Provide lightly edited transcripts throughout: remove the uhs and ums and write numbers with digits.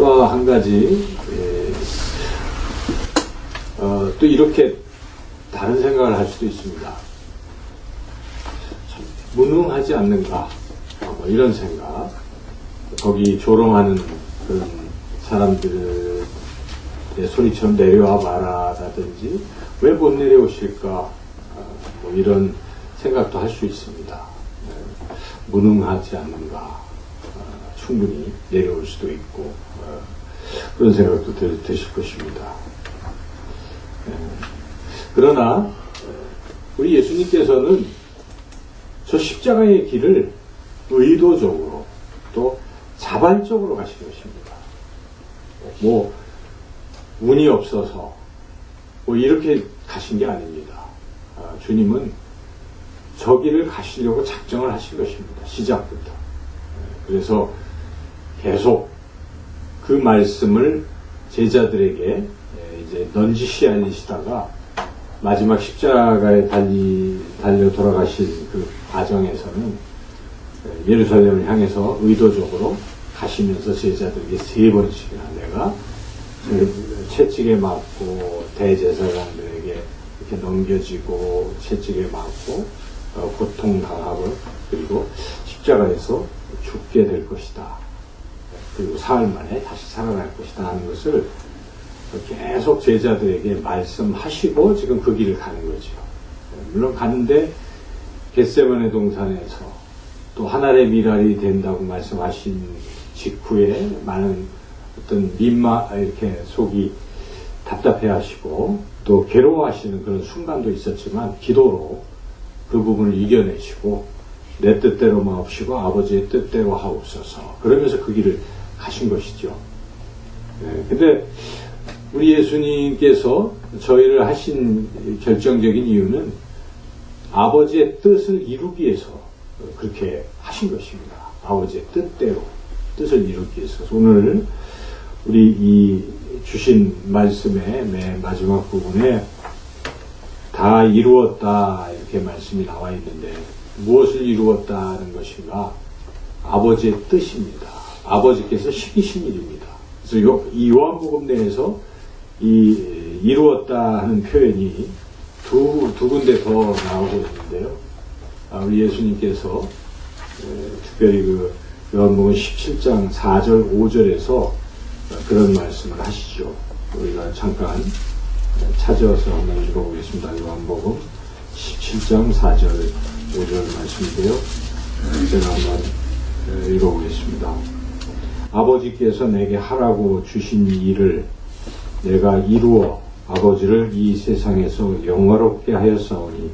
또 한 가지, 또 이렇게 다른 생각을 할 수도 있습니다. 참 무능하지 않는가, 뭐 이런 생각. 거기 조롱하는 그런 사람들의 소리처럼 내려와 봐라라든지 왜 못 내려오실까, 뭐 이런 생각도 할 수 있습니다. 무능하지 않는가, 충분히 내려올 수도 있고, 그런 생각도 드실 것입니다. 그러나 우리 예수님께서는 저 십자가의 길을 의도적으로 또 자발적으로 가신 것입니다. 뭐 운이 없어서 뭐 이렇게 가신 게 아닙니다. 주님은 저 길을 가시려고 작정을 하신 것입니다. 시작부터. 그래서 계속 그 말씀을 제자들에게 이제 넌지시하시다가 마지막 십자가에 달려 돌아가신 그 과정에서는 예루살렘을 향해서 의도적으로 가시면서 제자들에게 3번씩이나 내가 채찍에 맞고 대제사장들에게 이렇게 넘겨지고 채찍에 맞고 고통당하고 그리고 십자가에서 죽게 될 것이다. 그리고 사흘 만에 다시 살아날 것이다 하는 것을 계속 제자들에게 말씀하시고 지금 그 길을 가는 거죠. 물론 가는데 겟세마네 동산에서 또 하늘의 미랄이 된다고 말씀하신 직후에 많은 어떤 이렇게 속이 답답해하시고 또 괴로워하시는 그런 순간도 있었지만 기도로 그 부분을 이겨내시고 내 뜻대로 마옵시고 아버지의 뜻대로 하옵소서 그러면서 그 길을 가신 것이죠. 근데 우리 예수님께서 저희를 하신 결정적인 이유는 아버지의 뜻을 이루기 위해서 그렇게 하신 것입니다. 아버지의 뜻대로 뜻을 이루기 위해서. 오늘 우리 이 주신 말씀의 맨 마지막 부분에 다 이루었다 이렇게 말씀이 나와 있는데 무엇을 이루었다는 것인가? 아버지의 뜻입니다. 아버지께서 시키신 일입니다. 그래서 이 요한복음 내에서 이 이루었다 하는 표현이 두 군데 더 나오고 있는데요. 우리 예수님께서 특별히 그 요한복음 17장 4절 5절에서 그런 말씀을 하시죠. 우리가 잠깐 찾아서 한번 읽어보겠습니다. 요한복음 17장 4절 5절 말씀인데요. 제가 한번 읽어보겠습니다. 아버지께서 내게 하라고 주신 일을 내가 이루어 아버지를 이 세상에서 영화롭게 하였사오니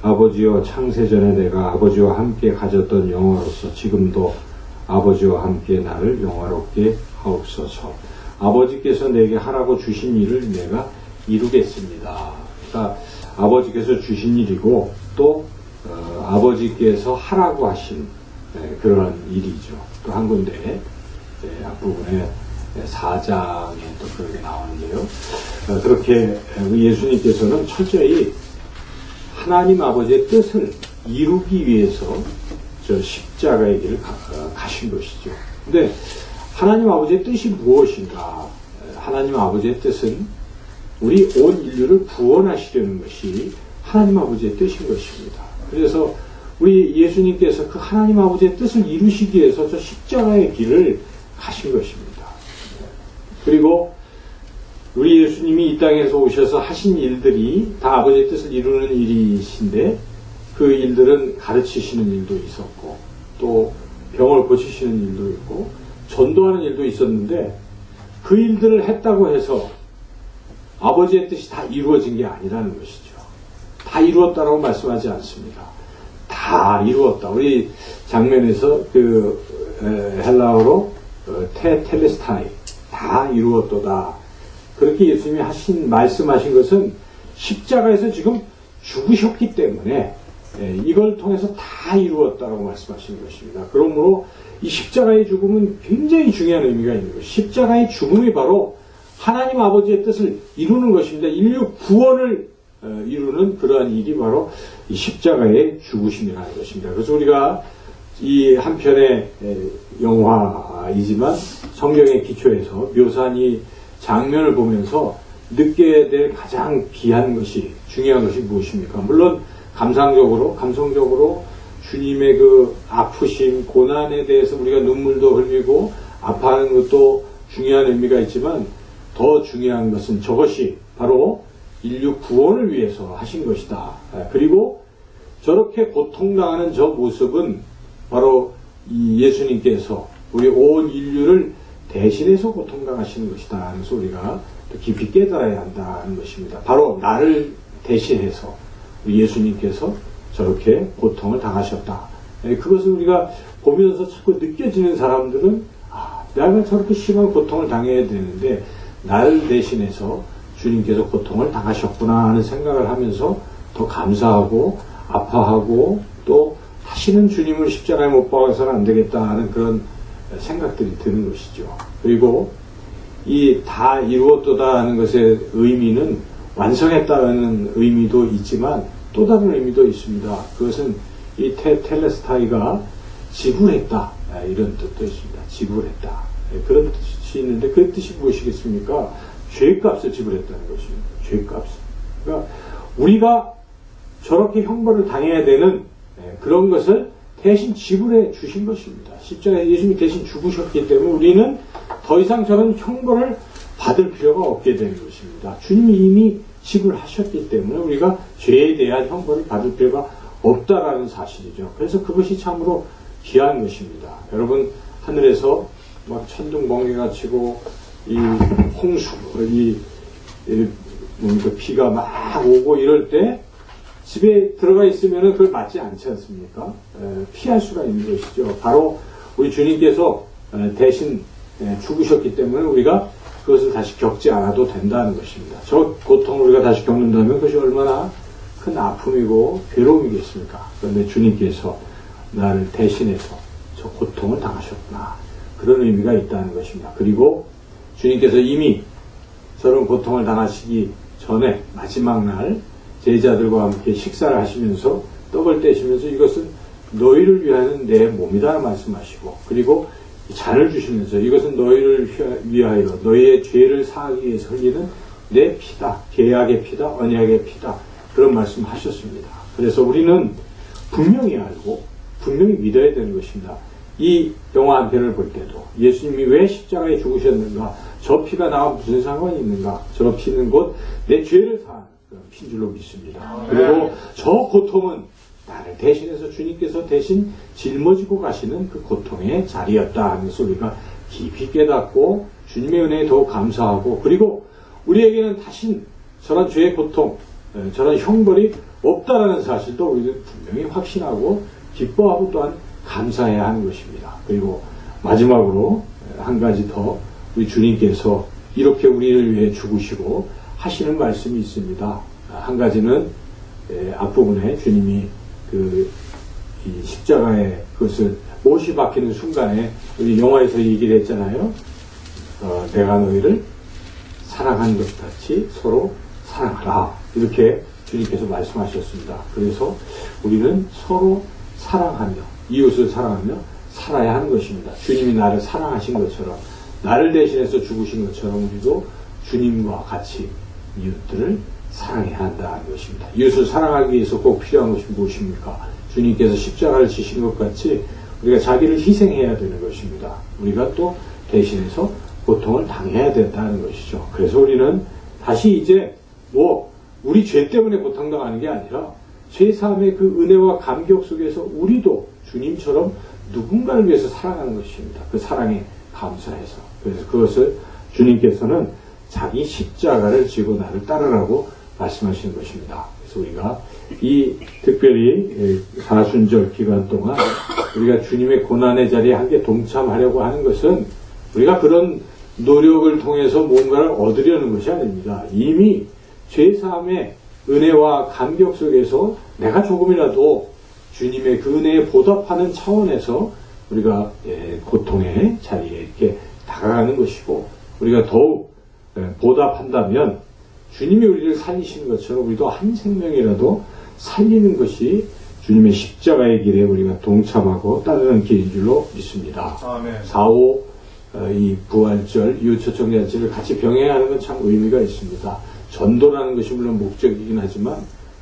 아버지여 창세전에 내가 아버지와 함께 가졌던 영화로서 지금도 아버지와 함께 나를 영화롭게 하옵소서. 아버지께서 내게 하라고 주신 일을 내가 이루겠습니다. 그러니까 아버지께서 주신 일이고 또 아버지께서 하라고 하신 그런 일이죠. 또 한 군데 앞부분에 4장에 또 그렇게 나오는데요. 그렇게 예수님께서는 철저히 하나님 아버지의 뜻을 이루기 위해서 저 십자가의 길을 가신 것이죠. 근데 하나님 아버지의 뜻이 무엇인가? 하나님 아버지의 뜻은 우리 온 인류를 구원하시려는 것이 하나님 아버지의 뜻인 것입니다. 그래서 우리 예수님께서 그 하나님 아버지의 뜻을 이루시기 위해서 저 십자가의 길을 가신 것입니다. 그리고 우리 예수님이 이 땅에서 오셔서 하신 일들이 다 아버지의 뜻을 이루는 일이신데 그 일들은 가르치시는 일도 있었고 또 병을 고치시는 일도 있고 전도하는 일도 있었는데 그 일들을 했다고 해서 아버지의 뜻이 다 이루어진 게 아니라는 것이죠. 다 이루었다라고 말씀하지 않습니다. 다 이루었다. 우리 장면에서 그 헬라어로 텔레스타이 다 이루었도다. 그렇게 예수님이 말씀하신 것은 십자가에서 지금 죽으셨기 때문에 이걸 통해서 다 이루었다라고 말씀하시는 것입니다. 그러므로 이 십자가의 죽음은 굉장히 중요한 의미가 있는 것입니다. 십자가의 죽음이 바로 하나님 아버지의 뜻을 이루는 것입니다. 인류 구원을 이루는 그러한 일이 바로 이 십자가의 죽으심이라는 것입니다. 그래서 우리가 이 한편의 영화이지만 성경의 기초에서 묘사한 이 장면을 보면서 느껴야 될 가장 귀한 것이, 중요한 것이 무엇입니까? 물론 감성적으로 주님의 그 아프심, 고난에 대해서 우리가 눈물도 흘리고 아파하는 것도 중요한 의미가 있지만 더 중요한 것은 저것이 바로 인류 구원을 위해서 하신 것이다. 그리고 저렇게 고통당하는 저 모습은 바로 이 예수님께서 우리 온 인류를 대신해서 고통당하시는 것이다. 그래서 우리가 또 깊이 깨달아야 한다는 것입니다. 바로 나를 대신해서 우리 예수님께서 저렇게 고통을 당하셨다. 그것을 우리가 보면서 자꾸 느껴지는 사람들은 내가 저렇게 심한 고통을 당해야 되는데 나를 대신해서 주님께서 고통을 당하셨구나 하는 생각을 하면서 더 감사하고 아파하고 또 다시는 주님을 십자가에 못 박아서는 안 되겠다 하는 그런 생각들이 드는 것이죠. 그리고 이 다 이루었도다 하는 것의 의미는 완성했다는 의미도 있지만 또 다른 의미도 있습니다. 그것은 이 텔레스타이가 지불했다, 이런 뜻도 있습니다. 지불했다, 그런 뜻이 있는데 그 뜻이 무엇이겠습니까? 죄값을 지불했다는 것입니다. 죄값을. 그러니까 우리가 저렇게 형벌을 당해야 되는 그런 것을 대신 지불해 주신 것입니다. 십자가에 예수님이 대신 죽으셨기 때문에 우리는 더 이상 저런 형벌을 받을 필요가 없게 되는 것입니다. 주님이 이미 지불하셨기 때문에 우리가 죄에 대한 형벌을 받을 필요가 없다라는 사실이죠. 그래서 그것이 참으로 귀한 것입니다. 여러분, 하늘에서 막 천둥 번개가 치고 이 홍수, 비가 막 오고 이럴 때 집에 들어가 있으면 그걸 맞지 않지 않습니까? 피할 수가 있는 것이죠. 바로 우리 주님께서 대신 죽으셨기 때문에 우리가 그것을 다시 겪지 않아도 된다는 것입니다. 저 고통을 우리가 다시 겪는다면 그것이 얼마나 큰 아픔이고 괴로움이겠습니까? 그런데 주님께서 나를 대신해서 저 고통을 당하셨구나. 그런 의미가 있다는 것입니다. 그리고 주님께서 이미 저런 고통을 당하시기 전에 마지막 날 제자들과 함께 식사를 하시면서 떡을 떼시면서 이것은 너희를 위하는 내 몸이다 말씀하시고, 그리고 잔을 주시면서 이것은 너희를 위하여 너희의 죄를 사하기 위해서 흘리는 내 피다, 계약의 피다, 언약의 피다, 그런 말씀 하셨습니다. 그래서 우리는 분명히 알고 분명히 믿어야 되는 것입니다. 이 영화 한 편을 볼 때도 예수님이 왜 십자가에 죽으셨는가, 저 피가 나와 무슨 상관이 있는가, 저 피는 곧 내 죄를 사하는 그런 피인 줄로 믿습니다. 그리고 저 고통은 나를 대신해서 주님께서 대신 짊어지고 가시는 그 고통의 자리였다 하면서 우리가 깊이 깨닫고 주님의 은혜에 더욱 감사하고, 그리고 우리에게는 다신 저런 죄의 고통, 저런 형벌이 없다라는 사실도 우리는 분명히 확신하고 기뻐하고 또한 감사해야 하는 것입니다. 그리고 마지막으로 한 가지 더, 우리 주님께서 이렇게 우리를 위해 죽으시고 하시는 말씀이 있습니다. 한 가지는 앞부분에 주님이 이 십자가에 그것을 못이 박히는 순간에 우리 영화에서 얘기를 했잖아요. 내가 너희를 사랑한 것 같이 서로 사랑하라, 이렇게 주님께서 말씀하셨습니다. 그래서 우리는 서로 사랑하며 이웃을 사랑하며 살아야 하는 것입니다. 주님이 나를 사랑하신 것처럼, 나를 대신해서 죽으신 것처럼 우리도 주님과 같이 이웃들을 사랑해야 한다는 것입니다. 이웃을 사랑하기 위해서 꼭 필요한 것이 무엇입니까? 주님께서 십자가를 지신 것 같이 우리가 자기를 희생해야 되는 것입니다. 우리가 또 대신해서 고통을 당해야 된다는 것이죠. 그래서 우리는 다시 이제 우리 죄 때문에 고통당하는 게 아니라 죄사함의 그 은혜와 감격 속에서 우리도 주님처럼 누군가를 위해서 살아가는 것입니다. 그 사랑에 감사해서. 그래서 그것을 주님께서는 자기 십자가를 지고 나를 따르라고 말씀하시는 것입니다. 그래서 우리가 이 특별히 사순절 기간 동안 우리가 주님의 고난의 자리에 함께 동참하려고 하는 것은 우리가 그런 노력을 통해서 뭔가를 얻으려는 것이 아닙니다. 이미 죄사함의 은혜와 감격 속에서 내가 조금이라도 주님의 그 은혜에 보답하는 차원에서 우리가 고통의 자리에 이렇게 다가가는 것이고, 우리가 더욱 보답한다면 주님이 우리를 살리시는 것처럼 우리도 한 생명이라도 살리는 것이 주님의 십자가의 길에 우리가 동참하고 따르는 길인 줄로 믿습니다. 아멘. 4.5 이 부활절, 이웃초청잔치를 같이 병행하는 건 참 의미가 있습니다. 전도라는 것이 물론 목적이긴 하지만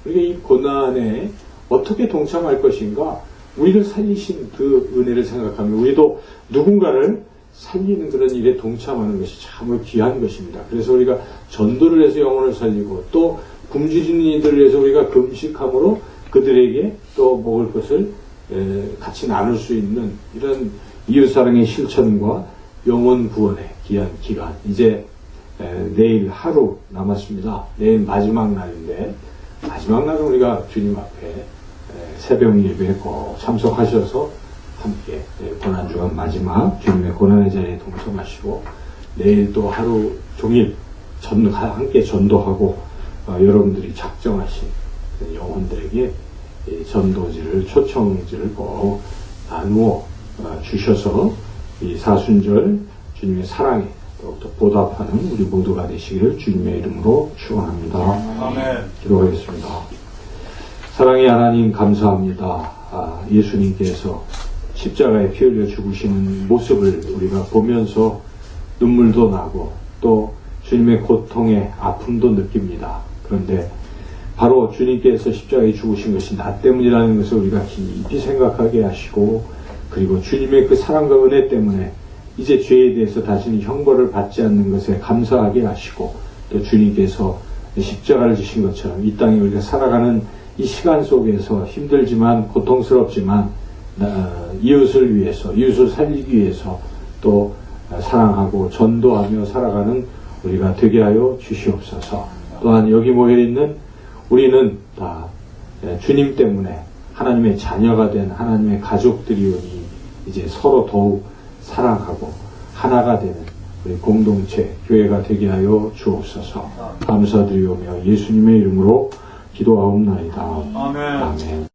우리가 이 고난에 어떻게 동참할 것인가, 우리를 살리신 그 은혜를 생각하면 우리도 누군가를 살리는 그런 일에 동참하는 것이 참 귀한 것입니다. 그래서 우리가 전도를 해서 영혼을 살리고 또 굶주린 이들을 위해서 우리가 금식함으로 그들에게 또 먹을 것을 같이 나눌 수 있는 이런 이웃사랑의 실천과 영혼 구원의 귀한 기간. 이제 내일 하루 남았습니다. 내일 마지막 날인데, 마지막 날은 우리가 주님 앞에 새벽 예배에 꼭 참석하셔서 함께 고난주간 마지막 주님의 고난의 자리에 동참하시고, 내일 또 하루 종일 함께 전도하고 여러분들이 작정하신 영혼들에게 전도지를, 초청지를 꼭 나누어 주셔서 이 사순절 주님의 사랑에 더욱더 보답하는 우리 모두가 되시기를 주님의 이름으로 축원합니다. 아멘. 기도하겠습니다. 사랑의 하나님, 감사합니다. 예수님께서 십자가에 피 흘려 죽으시는 모습을 우리가 보면서 눈물도 나고 또 주님의 고통의 아픔도 느낍니다. 그런데 바로 주님께서 십자가에 죽으신 것이 나 때문이라는 것을 우리가 깊이 생각하게 하시고, 그리고 주님의 그 사랑과 은혜 때문에 이제 죄에 대해서 다시는 형벌을 받지 않는 것에 감사하게 하시고, 또 주님께서 십자가를 지신 것처럼 이 땅에 우리가 살아가는 이 시간 속에서 힘들지만 고통스럽지만 이웃을 위해서, 이웃을 살리기 위해서 또 사랑하고 전도하며 살아가는 우리가 되게 하여 주시옵소서. 또한 여기 모여있는 우리는 다 주님 때문에 하나님의 자녀가 된 하나님의 가족들이오니 이제 서로 더욱 사랑하고 하나가 되는 우리 공동체, 교회가 되게 하여 주옵소서. 감사드리오며 예수님의 이름으로 기도하옵나이다. 아멘. 아멘.